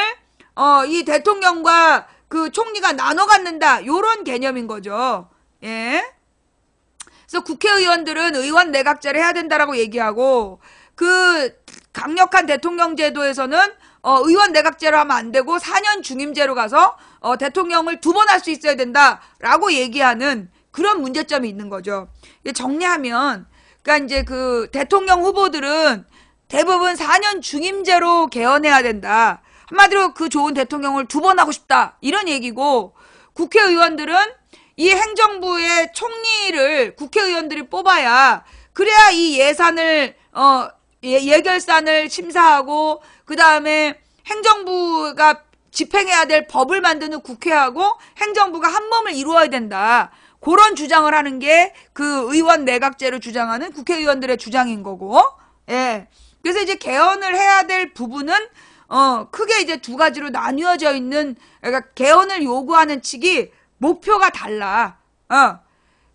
이 대통령과 그 총리가 나눠 갖는다, 요런 개념인 거죠. 예. 그래서 국회의원들은 의원 내각제를 해야 된다라고 얘기하고, 그 강력한 대통령 제도에서는 의원 내각제로 하면 안 되고 4년 중임제로 가서 대통령을 2번 할 수 있어야 된다라고 얘기하는 그런 문제점이 있는 거죠. 정리하면, 그러니까 이제 그 대통령 후보들은 대부분 4년 중임제로 개헌해야 된다. 한마디로 그 좋은 대통령을 2번 하고 싶다, 이런 얘기고, 국회의원들은 이 행정부의 총리를 국회의원들이 뽑아야, 그래야 이 예산을 예결산을 심사하고 그 다음에 행정부가 집행해야 될 법을 만드는 국회하고 행정부가 한 몸을 이루어야 된다. 그런 주장을 하는 게 그 의원 내각제를 주장하는 국회의원들의 주장인 거고, 예. 그래서 이제 개헌을 해야 될 부분은 크게 이제 2가지로 나뉘어져 있는, 그러니까 개헌을 요구하는 측이 목표가 달라.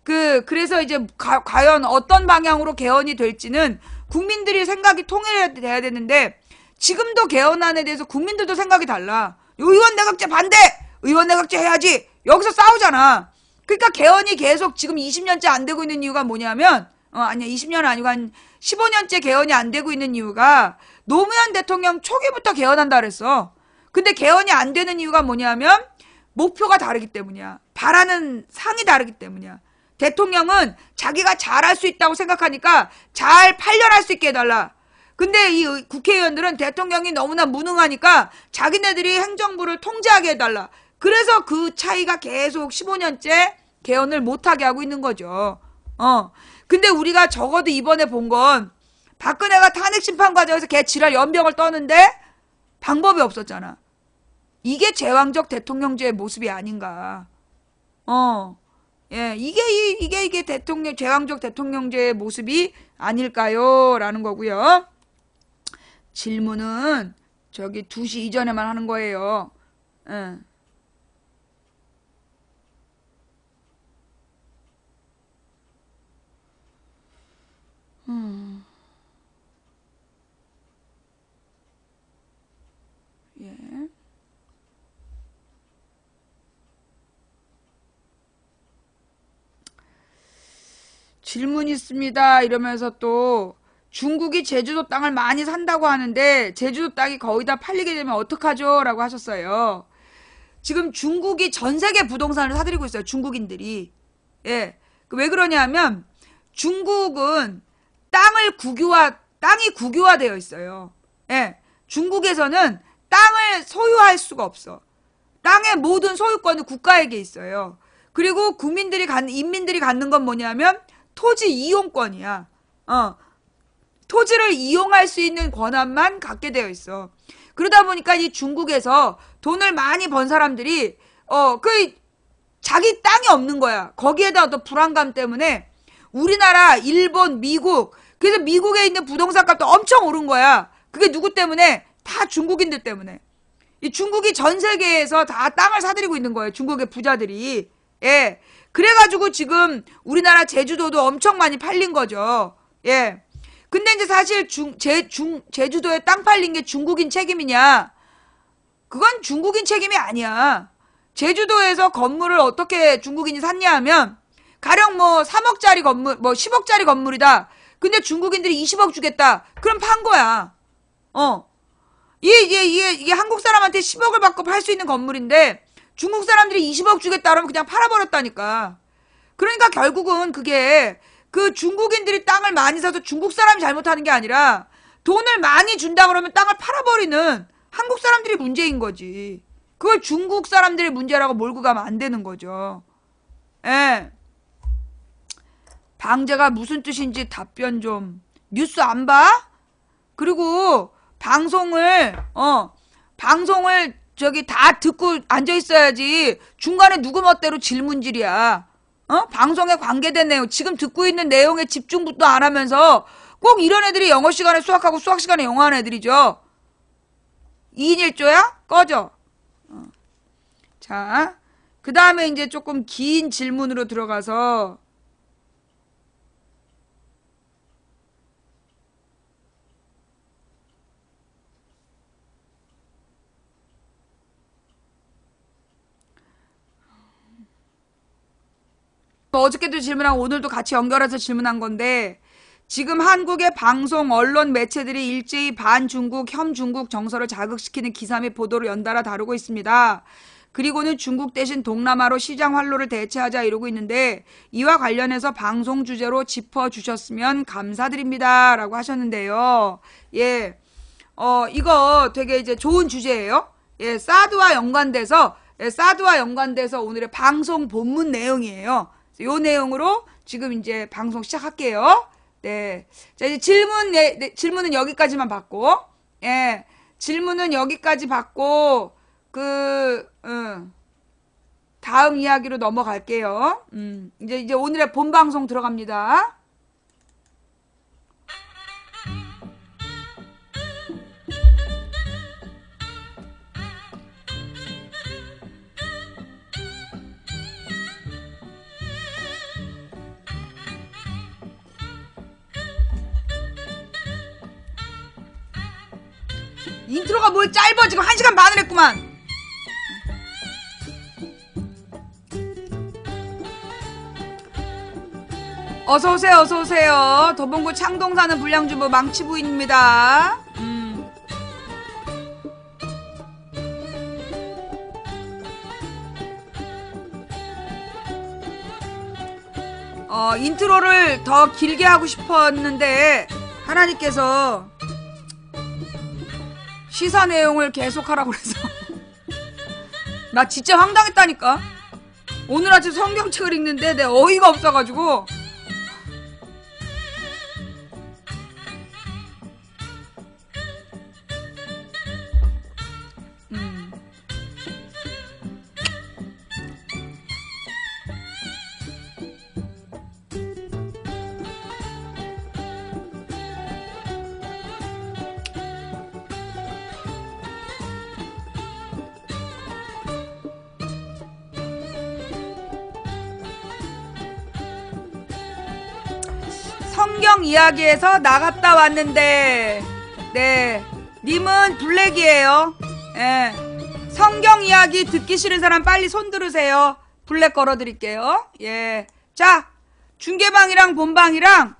그래서 이제 과연 어떤 방향으로 개헌이 될지는 국민들이 생각이 통일돼야 되는데, 지금도 개헌안에 대해서 국민들도 생각이 달라. 의원 내각제 반대! 의원 내각제 해야지! 여기서 싸우잖아. 그러니까 개헌이 계속 지금 20년째 안 되고 있는 이유가 뭐냐면, 아니야, 20년은 아니고 한 15년째 개헌이 안 되고 있는 이유가 노무현 대통령 초기부터 개헌한다 그랬어. 근데 개헌이 안 되는 이유가 뭐냐면 목표가 다르기 때문이야. 바라는 상이 다르기 때문이야. 대통령은 자기가 잘할 수 있다고 생각하니까 잘 판단할 수 있게 해달라. 근데 이 국회의원들은 대통령이 너무나 무능하니까 자기네들이 행정부를 통제하게 해달라. 그래서 그 차이가 계속 15년째 개헌을 못하게 하고 있는 거죠. 근데 우리가 적어도 이번에 본 건 박근혜가 탄핵심판 과정에서 걔 지랄 연병을 떠는데 방법이 없었잖아. 이게 제왕적 대통령제의 모습이 아닌가. 예, 이게 제왕적 대통령제의 모습이 아닐까요? 라는 거고요. 질문은 저기 2시 이전에만 하는 거예요. 예. 예. 질문 있습니다. 이러면서 또 중국이 제주도 땅을 많이 산다고 하는데 제주도 땅이 거의 다 팔리게 되면 어떡하죠? 라고 하셨어요. 지금 중국이 전 세계 부동산을 사들이고 있어요. 중국인들이. 예. 왜 그러냐면 중국은 땅이 국유화되어 있어요. 예. 중국에서는 땅을 소유할 수가 없어. 땅의 모든 소유권은 국가에게 있어요. 그리고 인민들이 갖는 건 뭐냐면 토지 이용권이야. 토지를 이용할 수 있는 권한만 갖게 되어 있어. 그러다 보니까 이 중국에서 돈을 많이 번 사람들이, 자기 땅이 없는 거야. 거기에다 어떤 불안감 때문에 우리나라, 일본, 미국, 그래서 미국에 있는 부동산 값도 엄청 오른 거야. 그게 누구 때문에? 다 중국인들 때문에. 이 중국이 전 세계에서 다 땅을 사들이고 있는 거예요. 중국의 부자들이. 예. 그래가지고 지금 우리나라 제주도도 엄청 많이 팔린 거죠. 예. 근데 이제 사실 제주도에 땅 팔린 게 중국인 책임이냐? 그건 중국인 책임이 아니야. 제주도에서 건물을 어떻게 중국인이 샀냐 하면, 가령 뭐 3억짜리 건물, 뭐 10억짜리 건물이다. 근데 중국인들이 20억 주겠다. 그럼 판 거야. 이게 한국 사람한테 10억을 받고 팔 수 있는 건물인데, 중국 사람들이 20억 주겠다 그러면 그냥 팔아버렸다니까. 그러니까 결국은 그게 그 중국인들이 땅을 많이 사서 중국 사람이 잘못하는 게 아니라 돈을 많이 준다 그러면 땅을 팔아버리는 한국 사람들이 문제인 거지. 그걸 중국 사람들의 문제라고 몰고 가면 안 되는 거죠. 예. 방제가 무슨 뜻인지 답변 좀. 뉴스 안 봐? 그리고 방송을 저기 다 듣고 앉아 있어야지. 중간에 누구 멋대로 질문질이야. 방송에 관계된 내용, 지금 듣고 있는 내용에 집중도 안 하면서 꼭 이런 애들이 영어 시간에 수학하고 수학 시간에 영어 하는 애들이죠. 2인 1조야? 꺼져. 자, 그 다음에 이제 조금 긴 질문으로 들어가서 어저께도 질문하고 오늘도 같이 연결해서 질문한 건데, 지금 한국의 방송, 언론, 매체들이 일제히 반중국, 혐중국 정서를 자극시키는 기사 및 보도를 연달아 다루고 있습니다. 그리고는 중국 대신 동남아로 시장 활로를 대체하자 이러고 있는데, 이와 관련해서 방송 주제로 짚어주셨으면 감사드립니다. 라고 하셨는데요. 예, 이거 되게 이제 좋은 주제예요. 예, 사드와 연관돼서 오늘의 방송 본문 내용이에요. 요 내용으로 지금 이제 방송 시작할게요. 네. 자, 이제 질문은 여기까지만 받고, 예. 질문은 여기까지 받고, 다음 이야기로 넘어갈게요. 이제 오늘의 본 방송 들어갑니다. 인트로가 뭘 짧아. 지금 1시간 반을 했구만. 어서오세요, 어서오세요. 도봉구 창동 사는 불량주부 망치부인입니다. 인트로를 더 길게 하고 싶었는데 하나님께서 시사 내용을 계속하라고 그래서 나 진짜 황당했다니까. 오늘 아침 성경책을 읽는데 내 어이가 없어가지고 성경 이야기에서 나갔다 왔는데, 네, 님은 블랙이에요. 예. 성경 이야기 듣기 싫은 사람 빨리 손 들으세요. 블랙 걸어드릴게요. 예. 자, 중계방이랑 본방이랑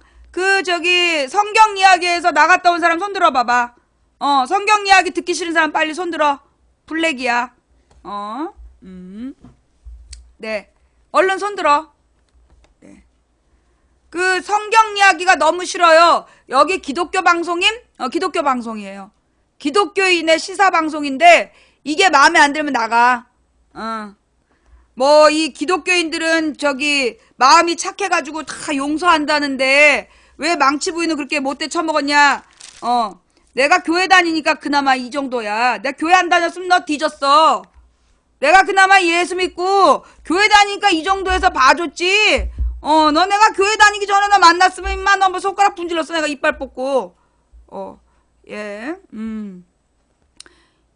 성경 이야기에서 나갔다 온 사람 손 들어봐봐. 성경 이야기 듣기 싫은 사람 빨리 손 들어. 블랙이야. 네. 얼른 손 들어. 그 성경 이야기가 너무 싫어요. 여기 기독교 방송임? 기독교 방송이에요. 기독교인의 시사 방송인데 이게 마음에 안 들면 나가. 뭐 이 기독교인들은 마음이 착해가지고 다 용서한다는데 왜 망치 부인은 그렇게 못돼 처먹었냐? 내가 교회 다니니까 그나마 이 정도야. 내가 교회 안 다녔으면 너 뒤졌어. 내가 그나마 예수 믿고 교회 다니니까 이 정도에서 봐줬지. 너 내가 교회 다니기 전에 나 만났으면 임마 너 뭐 손가락 분질렀어. 내가 이빨 뽑고. 예.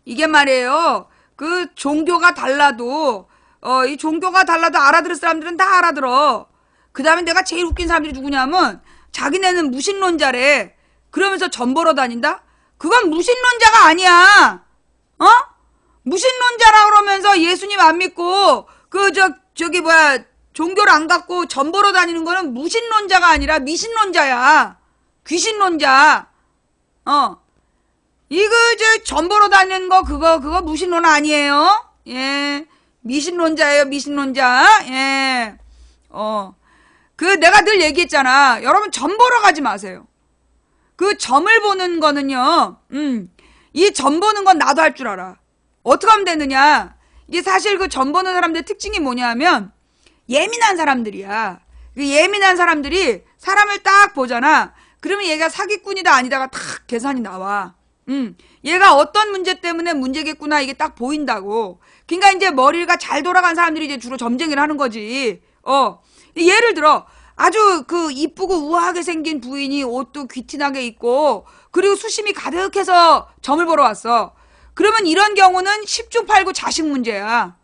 이게 말이에요. 그 종교가 달라도 이 종교가 달라도 알아들을 사람들은 다 알아들어. 그 다음에 내가 제일 웃긴 사람들이 누구냐면 자기네는 무신론자래. 그러면서 전 보러 다닌다? 그건 무신론자가 아니야. 무신론자라 그러면서 예수님 안 믿고 종교를 안 갖고 전 보러 다니는 거는 무신론자가 아니라 미신론자야. 귀신론자. 전 보러 다니는 거 그거 무신론 아니에요? 예. 미신론자예요, 미신론자. 예. 내가 늘 얘기했잖아. 여러분 점 보러 가지 마세요. 그 점을 보는 거는요. 이 점 보는 건 나도 할 줄 알아. 어떻게 하면 되느냐? 이게 사실 그 점 보는 사람들의 특징이 뭐냐면 예민한 사람들이야. 예민한 사람들이 사람을 딱 보잖아. 그러면 얘가 사기꾼이다 아니다가 딱 계산이 나와. 얘가 어떤 문제 때문에 문제겠구나 이게 딱 보인다고. 그러니까 이제 머리가 잘 돌아간 사람들이 이제 주로 점쟁이를 하는 거지. 예를 들어 아주 이쁘고 우아하게 생긴 부인이 옷도 귀티나게 입고 그리고 수심이 가득해서 점을 보러 왔어. 그러면 이런 경우는 10중 8구 자식 문제야.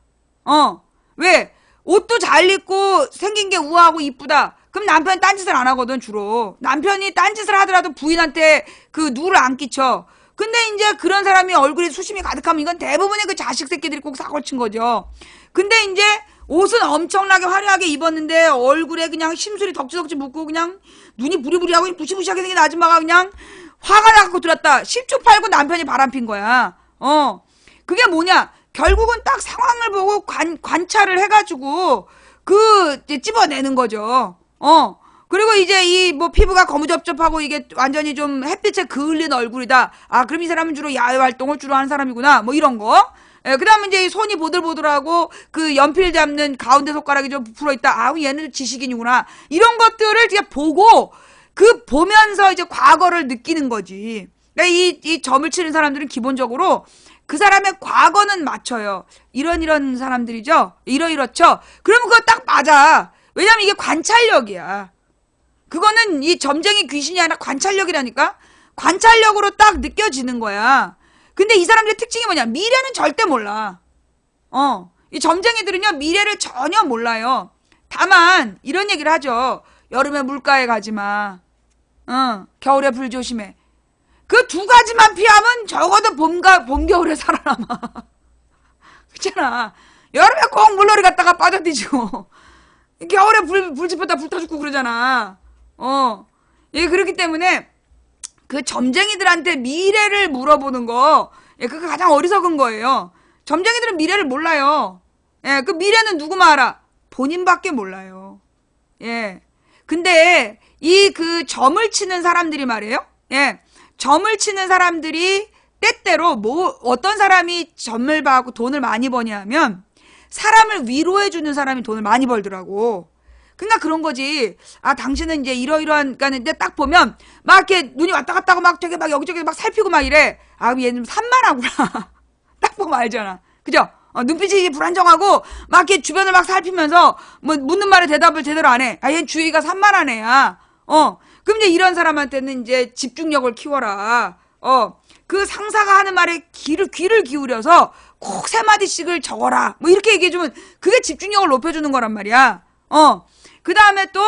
왜? 옷도 잘 입고 생긴 게 우아하고 이쁘다. 그럼 남편이 딴짓을 안 하거든 주로. 남편이 딴짓을 하더라도 부인한테 누를 안 끼쳐. 근데 이제 그런 사람이 얼굴에 수심이 가득하면 이건 대부분의 그 자식 새끼들이 꼭 사고친 거죠. 근데 이제 옷은 엄청나게 화려하게 입었는데 얼굴에 그냥 심술이 덕지덕지 묻고 그냥 눈이 부리부리하고 부시부시하게 생긴 아줌마가 그냥 화가 나갖고 들었다. 10중 8구 남편이 바람핀 거야. 그게 뭐냐? 결국은 딱 상황을 보고 관찰을 해가지고 찝어내는 거죠. 그리고 이제 피부가 거무접접하고 이게 완전히 좀 햇빛에 그을린 얼굴이다. 아, 그럼 이 사람은 주로 야외 활동을 주로 하는 사람이구나. 뭐 이런 거. 그 다음에 이제 손이 보들보들하고 연필 잡는 가운데 손가락이 좀 부풀어 있다. 아, 얘는 지식인이구나. 이런 것들을 그냥 보고 보면서 이제 과거를 느끼는 거지. 그러니까 이 점을 치는 사람들은 기본적으로 그 사람의 과거는 맞춰요. 이런 사람들이죠. 이렇죠. 그러면 그거 딱 맞아. 왜냐면 이게 관찰력이야. 그거는 이 점쟁이 귀신이 아니라 관찰력이라니까. 관찰력으로 딱 느껴지는 거야. 근데 이 사람들의 특징이 뭐냐? 미래는 절대 몰라. 이 점쟁이들은요, 미래를 전혀 몰라요. 다만 이런 얘기를 하죠. 여름에 물가에 가지 마. 겨울에 불 조심해. 그 두 가지만 피하면 적어도 봄, 겨울에 살아남아. 그렇잖아. 여름에 꼭 물놀이 갔다가 빠져뒤지고. 겨울에 불 지폈다 불타 죽고 그러잖아. 예, 그렇기 때문에 그 점쟁이들한테 미래를 물어보는 거, 예, 그게 가장 어리석은 거예요. 점쟁이들은 미래를 몰라요. 예, 그 미래는 누구만 알아? 본인밖에 몰라요. 예. 근데 이 그 점을 치는 사람들이 말이에요. 예. 점을 치는 사람들이 때때로 어떤 사람이 점을 봐고 돈을 많이 버냐 하면 사람을 위로해주는 사람이 돈을 많이 벌더라고. 그러니까 그런 거지. 아, 당신은 이제 이러이러한, 그러니까 딱 보면 막 이렇게 눈이 왔다 갔다 하고 막 저기 막 여기저기 막 살피고 막 이래. 아, 얘는 좀 산만하구나. 딱 보면 알잖아. 그죠? 눈빛이 불안정하고 막 이렇게 주변을 막 살피면서 뭐 묻는 말에 대답을 제대로 안 해. 아, 얘는 주의가 산만한 애야. 그럼 이제 이런 사람한테는 이제 집중력을 키워라. 그 상사가 하는 말에 귀를 기울여서 꼭 세 마디씩을 적어라. 뭐 이렇게 얘기해주면 그게 집중력을 높여주는 거란 말이야. 그 다음에 또,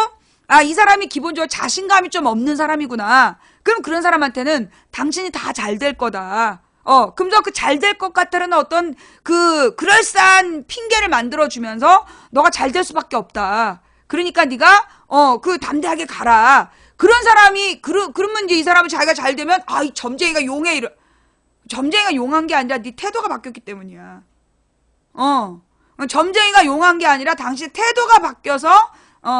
아, 이 사람이 기본적으로 자신감이 좀 없는 사람이구나. 그럼 그런 사람한테는 당신이 다 잘 될 거다. 그럼 그 잘 될 것 같다는 어떤 그럴싸한 핑계를 만들어주면서 너가 잘 될 수밖에 없다. 그러니까 네가, 담대하게 가라. 그런 사람이, 그러면 이제 이 사람은 자기가 잘 되면, 아, 이 점쟁이가 용해, 점쟁이가 용한 게 아니라 네 태도가 바뀌었기 때문이야. 점쟁이가 용한 게 아니라 당신의 태도가 바뀌어서,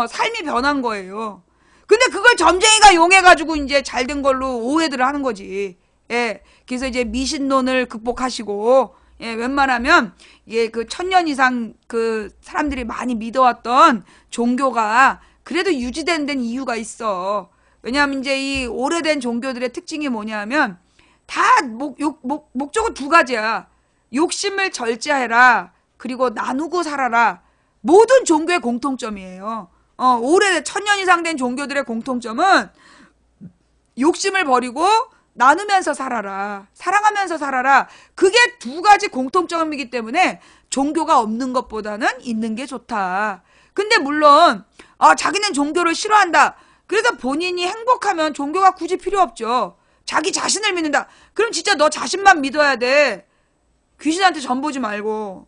삶이 변한 거예요. 근데 그걸 점쟁이가 용해가지고 이제 잘 된 걸로 오해들을 하는 거지. 예. 그래서 이제 미신론을 극복하시고, 예, 웬만하면, 예, 그 1000년 이상 그 사람들이 많이 믿어왔던 종교가 그래도 유지된 데는 이유가 있어. 왜냐하면 이제 이 오래된 종교들의 특징이 뭐냐면, 다 목적은 두 가지야. 욕심을 절제해라. 그리고 나누고 살아라. 모든 종교의 공통점이에요. 오래된 1000년 이상 된 종교들의 공통점은 욕심을 버리고 나누면서 살아라. 사랑하면서 살아라. 그게 두 가지 공통점이기 때문에 종교가 없는 것보다는 있는 게 좋다. 근데 물론 자기는 종교를 싫어한다. 그래서 본인이 행복하면 종교가 굳이 필요 없죠. 자기 자신을 믿는다. 그럼 진짜 너 자신만 믿어야 돼. 귀신한테 전 보지 말고.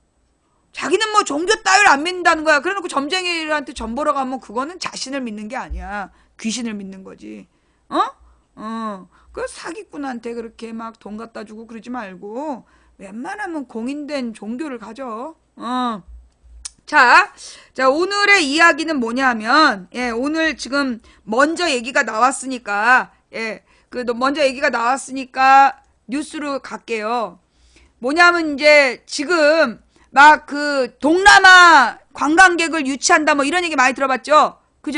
자기는 뭐 종교 따위를 안 믿는다는 거야. 그래놓고 점쟁이한테 전 보러 가면 그거는 자신을 믿는 게 아니야. 귀신을 믿는 거지. 그 사기꾼한테 그렇게 막 돈 갖다 주고 그러지 말고 웬만하면 공인된 종교를 가져. 자, 오늘의 이야기는 뭐냐면, 예, 오늘 지금 먼저 얘기가 나왔으니까, 예, 먼저 얘기가 나왔으니까 뉴스로 갈게요. 뭐냐면 이제 지금 막 동남아 관광객을 유치한다 뭐 이런 얘기 많이 들어봤죠?